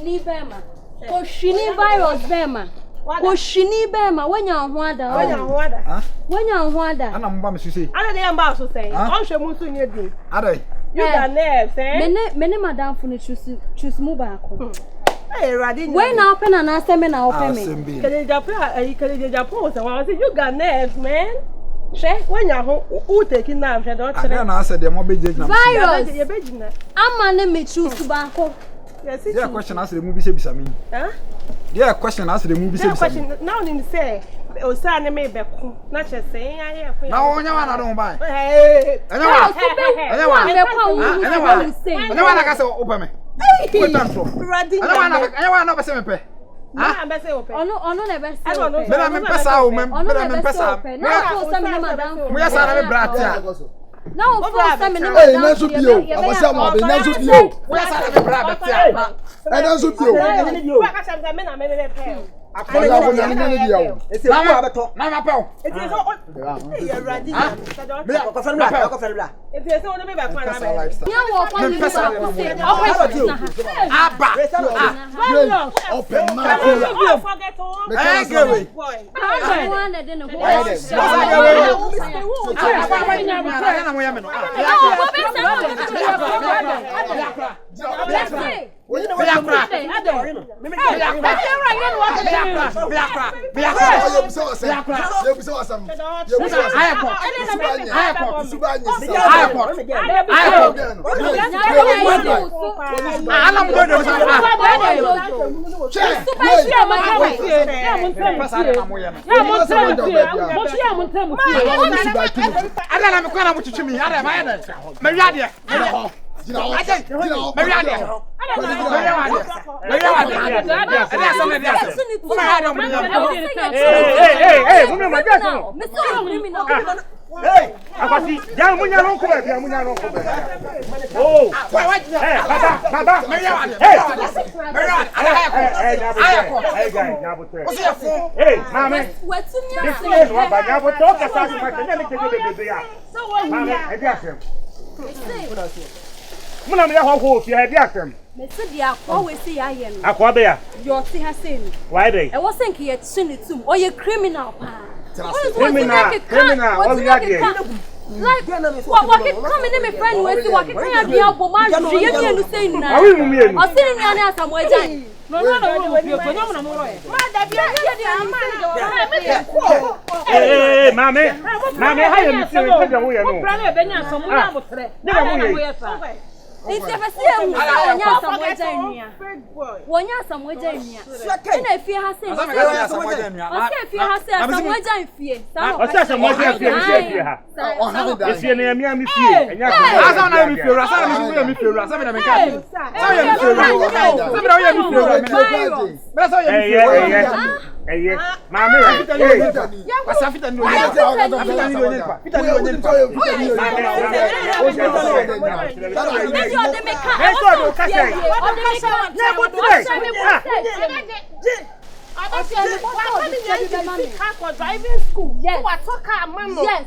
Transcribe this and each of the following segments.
Koshini Bema. Koshini virus Bema. Koshini Bema. When you're Wanda. When you're Wanda. And I'm going to say. I don't know about to say. I'm sure most of you do. Are they? You got nerves, eh? Many madam for choose move back. Hey, Radin. When I open and ask them and I open me. Can you got nerves, man. Check when you're who taking now. I don't answer them. Virus. I'm a name choose tobacco. Yes, it's a question. Ask the movie. Say, Bisami. Huh? Yeah, question. Ask the movie. Say, question. Now, you say, Osana may be not just saying, I have. Now, I don't buy. Hey, I open me. What done for? Radin. I want to say, I'm better open. Oh, no, never. I don't know. But I'm in Passau, madam. We are sorry, brother. No, for some hey, that's what you. I was some of the that's what you. We are sorry, brother. And that's what you. I call it out on the video. It's a Mama. It is all ready. If there's no baby back, open mouth. Hey, Abasi, young Munya don't come here, Munya don't come here. Oh, hey, Baba, hey, Mammy, what's in your face? What talk about Munamia Hawk, you had Yakum. Mr. Dia always see I am. Aquabea, your tea has seen. Why they? I was thinking you'd seen it too, or you're criminal. Criminal, all the idea. Like, what can come in my friend with what can I be up for my you say now? Are we mean? I'll send you somewhere. Hey, Mammy, how you it's never seen one year somewhere. And if you have said, if you have said somewhere, fear. It's your name, Miami fear. And you're Mammy, driving school. Yes. What talk mama? Yes.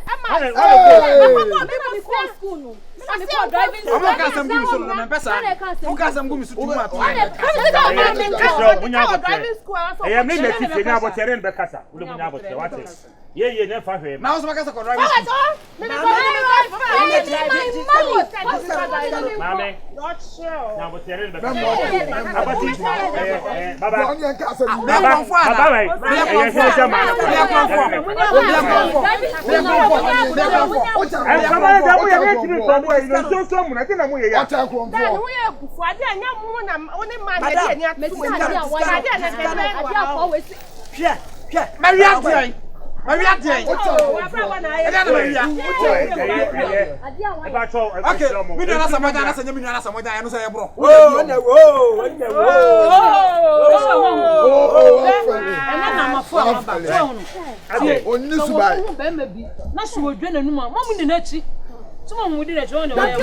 Someone would do join. Baba,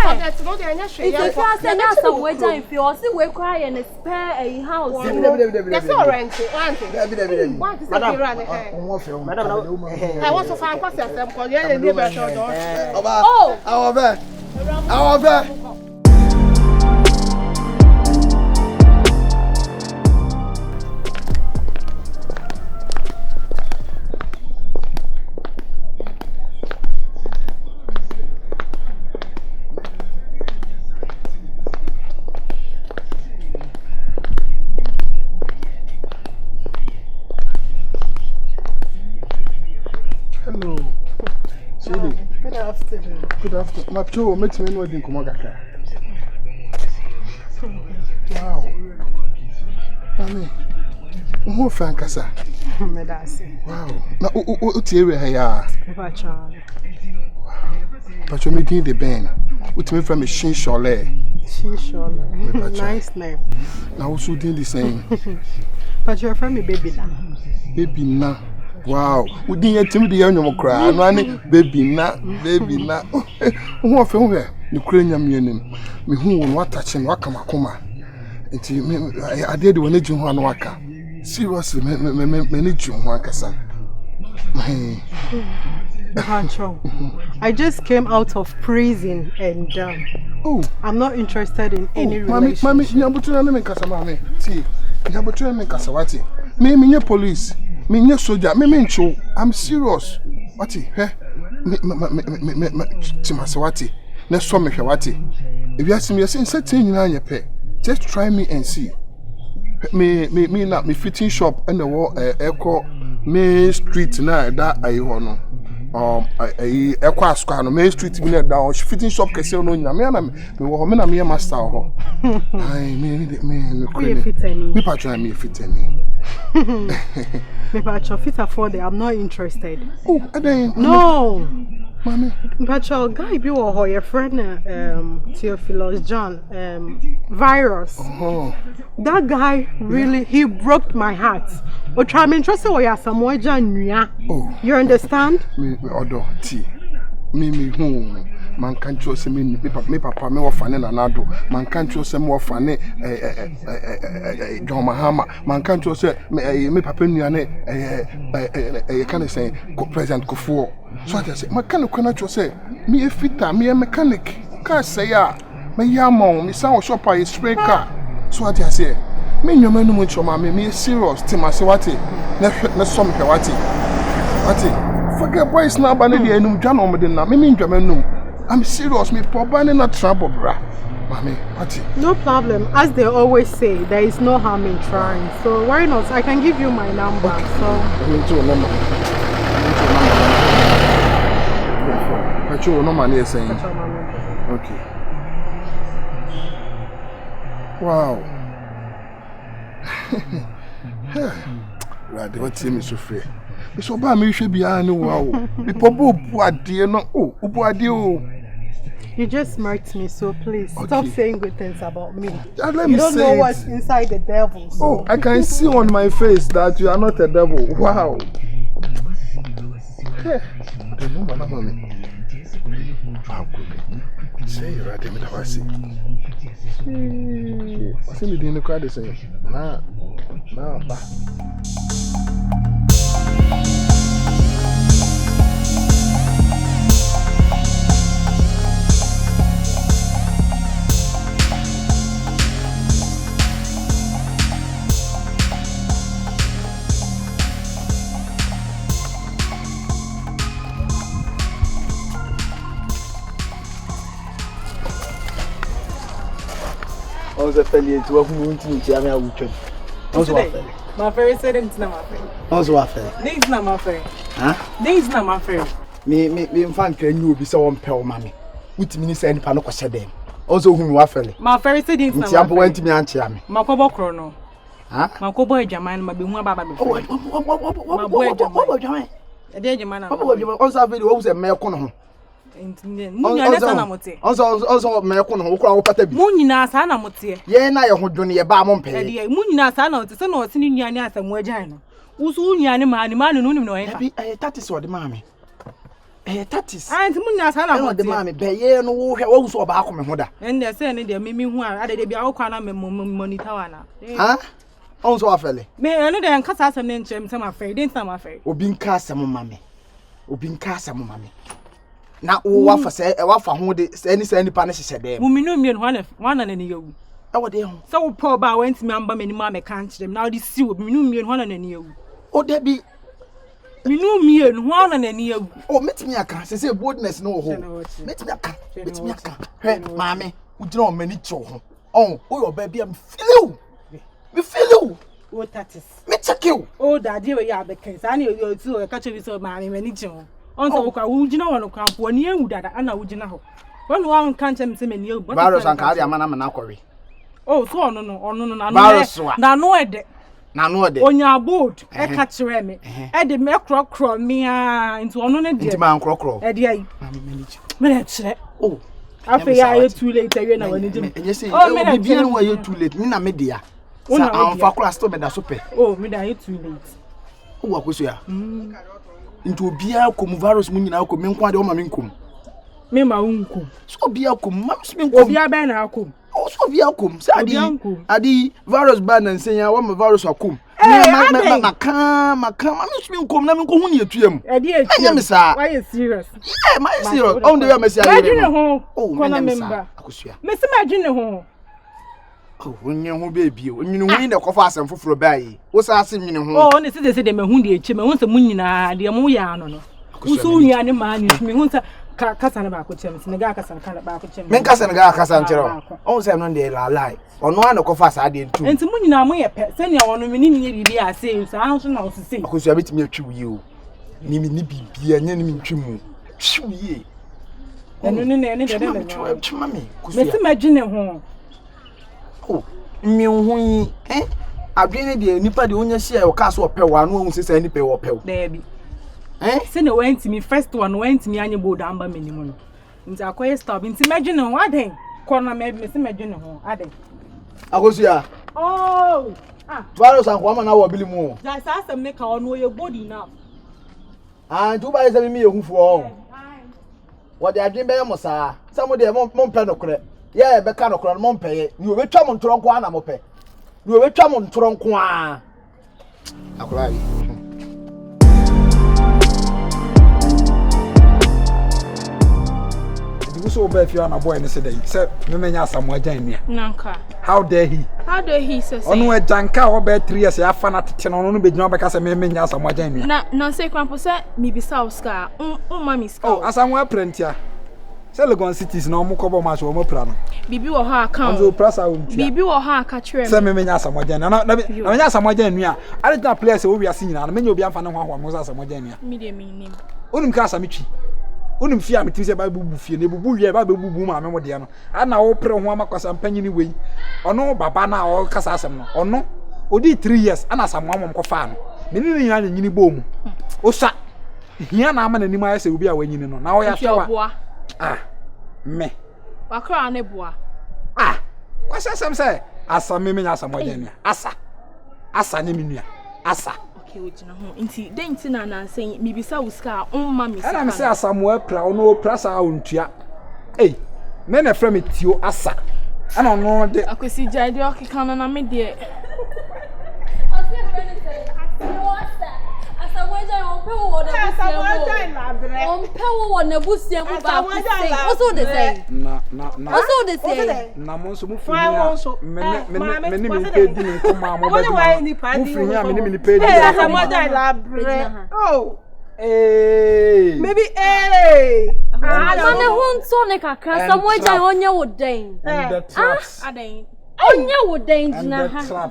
forget no dey anya hwe. If you say na some way jam if you see we cry and spare a house. That's all rent. Madam, I want to find question them call you dey neighbor to do. oh, our ver. Hello. Sidi. Good afternoon. Good afternoon. My two makes me know think Kumagaka. Wow. Mami. Who fankasa? Medasi. Wow. Na o tiere ha ya. Pacha. Pacha me din the ben. Utime from a shin shole. Shishole. Nice name. Na wo so din the same. Pacha your friend me baby na. Baby na. Wow, we didn't tell me the young cry. I'm baby na. Who of you here? The cranium union. Me who what touching Wakamakoma. And I did when you want waka. Seriously, manage you Wakasa. I just came out of prison and I'm not interested in any relationship. Mommy, you're between me, Casamami. See, you're between me, Casawati. Me, police. Me nye soldier, me ncho. I'm serious. Wati, me Timasawati. Na so me hwati. If you ask me, say certain nyina anye pe. Just try me and see. Me na me fitting shop and the wall Echo Main Street na that ayi ho no. Echo Asquare no Main Street me na down fitting shop kese no nyina me na me wo ho me na me master ho. Ai me me patron me fitting. Maybe I should fit afford it. I'm not interested. Oh, no. Mommy. But your guy be your friend Theophilus John virus. Oh. That guy really he broke my heart. Or try me interested or ya some John. Oh. You understand? Me order tea. Me who man can't trust me papa me wafane na nado man can't trust me wafane John Mahama man can't trust me papa nuane can say President Kufuor. So I say mechanic can trust me a fitter me a mechanic car say ya me yamo me sound shopper is spray car. So I say me no man much me serious Timasawati na some wati forget boys now by the enum jano medina me njamanum. I'm serious, me probably not trouble, brah. Mommy, what? No problem. As they always say, there is no harm in trying. So why not? I can give you my number. Okay. So I need your number. Your number is saying. Okay. Wow. Right, what team is so free? It's so bad, me should be I know. Wow. People no. Oh, you just smirked me, so please stop saying good things about me. You don't know what's inside the devil. So. Oh, I can see on my face that you are not a devil. Wow. Say you're right, I see. What's in the crowd saying? Nah. I was a failure to have moved into a weekend. My friend said it's not my friend. Also, a fair. This not my friend. Huh? This not my friend. Me, Frank, you be so on pale, mammy. Which means any panic was said. Also, whom you are fairly. My friend said it's not my friend. Went to me and Chiam. My cobo chrono. Huh? My cobo Jaman, my be one baba. What? A day, Jaman. Also, I was a male corner. Also, American who call Patabi. Munina Sana Motia. Yea, I hold Johnny a barmon pay. Munina Sana, the son of Siniana and Wajana. Usunia, man, no, that is what the mammy. tatis. And munya sana mo de ma me be ye no wo hwe wo so oba akome ho da. And they say ne de me hu a ade de bia wo kwana me monitor wana. Ha? On so afele. Me eno de nkasa asem ne nchem sem afei, den sam afei. Obi nka asem mame. Obi nka asem mame. Na wo wafa se wafa ho de ani sa nipa ne hyehyɛ dem. Mu minu mien wana na ne yewu. E wo de ho. So wo pa ba wantimi amba mani ma me kan kyerem. Na wo de si wo minu mien wana na ne yewu. O de bi minu mien wana na ne yewu. O metimi aka se boldness no ho. Metimi aka. He mame, wo gina o mani kyo ho. Oh, wo yo ba bia me feel you. What that is? Me check you. Oh, daddy we ya be kan. Sa na you too e ka chebi so mame mani kyo. On so kwa wo gina wono krampo ani ewu dada ana wo gina ho. Wonu wa nka nchem se mani ewu. Virus anka ade amana me na akori. Oh, so ono no na no ede. Na no ede. Onya board e ka kire me. E de me krokro me a into ono ne de. Nti man krokro. E de ayi. Mame mani kyo. Me na kire. Oh. Afi ya you too late we na wani dim. Enye say o bibia no you too late. Me na me dia. Sa anfa class to me da so pe. Oh, me da you too late. O wa kweso ya. Nti obia kom virus mu nyina kom me nko ade o ma me nkom. Me ma unkom. So obia kom ma so me nkom. Obia be na akom. O so obia kom. Say adi virus ba na nsenya wa ma virus akom. Maka ma so me nkom na me nko hu ne etuam. Ade etuam. Anya me sa. Why you serious? Yeah, my serious. On the way me say ayi. Imagine ho. Oh, kona member. Akosua. Me say imagine ho. Oh, onye ho baby o. Nwinu hu ne kofa asem foforo ba yi. Wo sa asem nwinu hu. Oh, ne se de me hu de eche me hu se mu nyina de mu ya no no. Uso nua ne ma ni me hu se kasa na ba ko chem se ne ga kasa na ba ko chem. Men kasa na ga kasa nchero. On se no de la lie. Ono an kofa sa de ntu. Enti mu nyina mu ye pe. Se ne wono me ni ni bibi a se so an so na o se. Akosua betimi atwi yi o. Ni mi ni bibia nya ni mi ntwi mu. Twi yi. Eno ne de twi mami. Me se imagine ho. Oh, mi hu yi adwene de nipa de onya hia e o ka so opɛ wa no hu sesa nipa e opɛ. There be. Se ne went me first one went me anye bold amba menimu no. Nti akoye stop. Nti imagine ho aden. Kona me se imagine ho aden. Akosua. Oh. Virus an kwa ma na wo bili mu. Just ask them make on your body now. Tu ba se mi ehufo o. Wo de adwen be mo saa. Samo de mo mpɛ no kore. Yeah, be ka no kore mo mpɛ ye. Ni obetwa mo ntoro nko ana mo pɛ. Ni obetwa mo ntoro nko a. Akora yi. So be if you are a boy and say say me menya Samuel Jan Nanka. How dare he? How dare he say? Onu e janka o be 3 years ya fa na tete no no be gyina be ka say me menya Samuel Jan Na no say kwampo say me bi sa Oscar. Mami ska. Oh, Samuel Prentia. Say Legon cities na omo kobo match omo pra no. Bibi wo ha account. Onzo prasa wo ntia. Bibi wo ha aka kire me. Say me menya Samuel Jan. Na menya Samuel Jan nua. Original players wo wiase nyina na menya obi amfa ne ho ahwa mo Samuel Jan nua. Me de me nim. Onim ka asametwi. Onim fia metim se ba bubu fie ne bubu wie ba bubu ma me mo de no ana wo pre ho amakwasa mpanyini wei ono baba na o kasa asem no ono odi 3 years ana Samuel mom ko fa no me ni nyina nyini bom o sa hia na ama nanim ayese obi a wanyini no na wo ya sewa me wakra ne boa kwasa asem se asa me nya Samuel nya asa ne menua asa ojina ho nti denti na nansen mi bisa uska umma mi ana me say Samuel pra ono prasa ontua me na fra me tio asa ana ono de akwesi jade okika na me de na monso mu firi me ni pedi ni nkoma mo ba di mu firi nya me ni pedi maybe mane hunso ne kakra Samuel Jan onye wo den aden onye wo den jina ha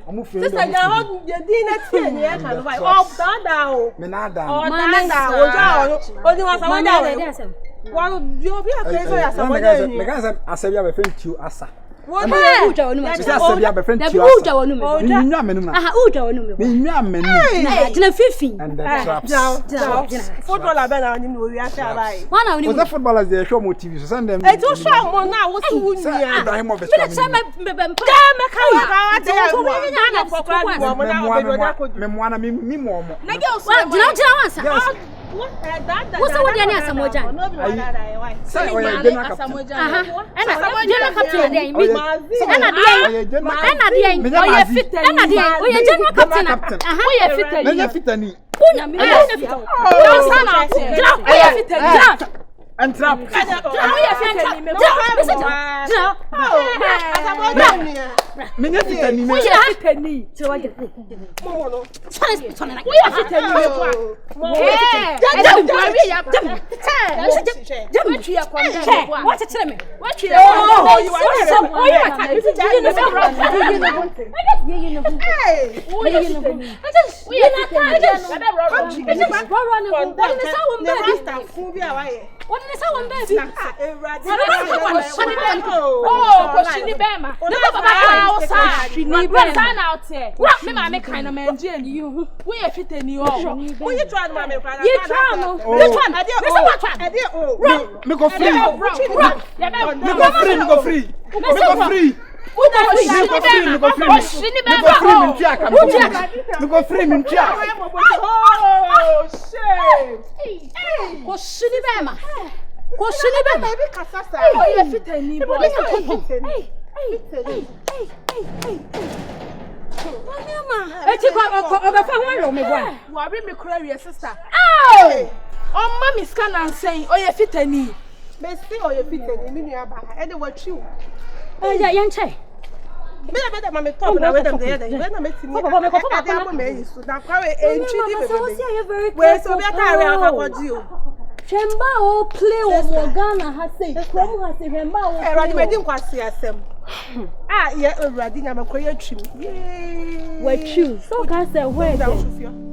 omu firi sister ya ho ye din na tie ni e ka no ba dada o me na da o ja o ni wa Samuel Jan wa yo bi a so ya Samuel Jan me kan say asabia be friend tio asa wonu uja wonu me asabia be friend tio uja wonu me me nwa menum na uja wonu me nwa menum tina fifi and the traps footballer be na ni we ase abai wana oni the footballers they show mo TV so send them e to show mo na wo su wunia Ibrahim of me ka ate ya wo na fokra ni mo na obedo na kodu me mo na me mo mo na ge o jina wansa What's what any Asamoja? Say oya general captain. And general captain dey me. And oya fit and oya general captain. Oya fit. Oya fit. Una me oya fit. Oya fit. And trap. Oya fit. Menya fit ni me. Oya fit ni. So what get. Oya fit ni. What tell me? What you mommy scan and saying, oh, you fit any. May say, oh, you fit any, me about any what you. Oh, yeah, young chai. Better, mammy, talk with them there. When I met him, I'm a so now, where so we are what you. Chemba o play o Morgana has said, come has a remember. I didn't quite see us. Ah, yeah, already, I'm a quiet tree. What you so can say, where down?